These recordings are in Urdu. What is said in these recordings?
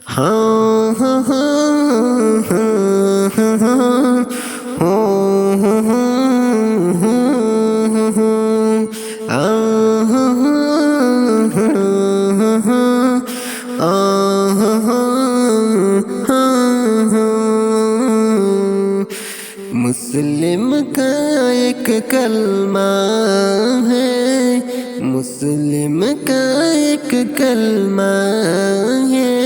ہاں ہاں ہاں ہاں ہاں مسلم کا ایک کلمہ ہے، مسلم کا ایک کلمہ ہے،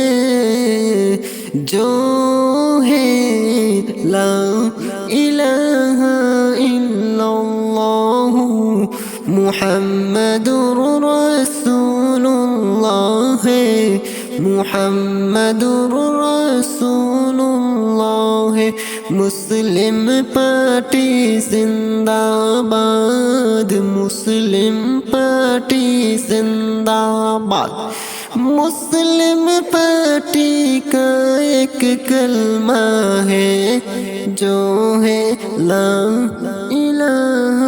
جو ہے لا الہ الا اللہ محمد رسول اللہ ہے، محمد رسول اللہ ہے۔ مسلم پارٹی زندہ باد، مسلم پارٹی زندہ باد۔ مسلم پارٹی کا ایک کلمہ ہے، جو ہے لا الہ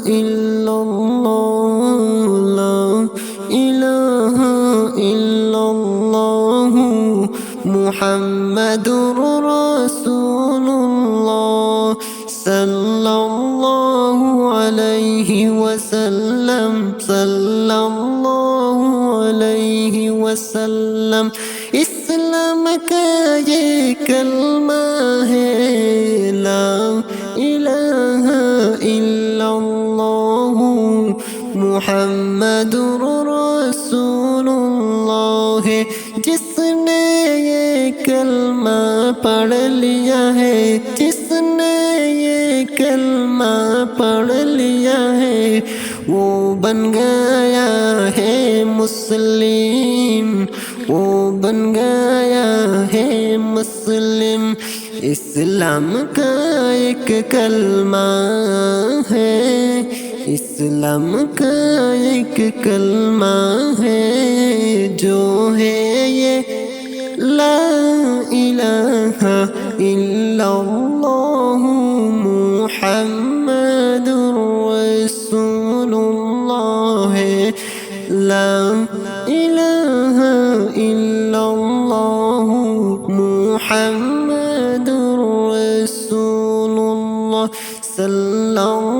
الا اللہ، لا الہ الا اللہ محمد رسول اللہ صلی اللہ علیہ وسلم، صلی اللہ علیہ وسلم۔ اسلام کا یہ کلمہ ہے، لا الہ الا اللہ محمد رسول اللہ ہے۔ جس نے یہ کلمہ پڑھ لیا ہے، جس نے یہ کلمہ پڑھ لیا ہے، وہ بن گیا ہے مسلم، وہ بن گیا ہے مسلم۔ اسلام کا ایک کلمہ ہے، اسلام کا ایک کلمہ ہے، جو ہے یہ لا الہ الا اللہ محمد رسول اللہ ہے، لا الہ الا اللہ محمد رسول اللہ صلی اللہ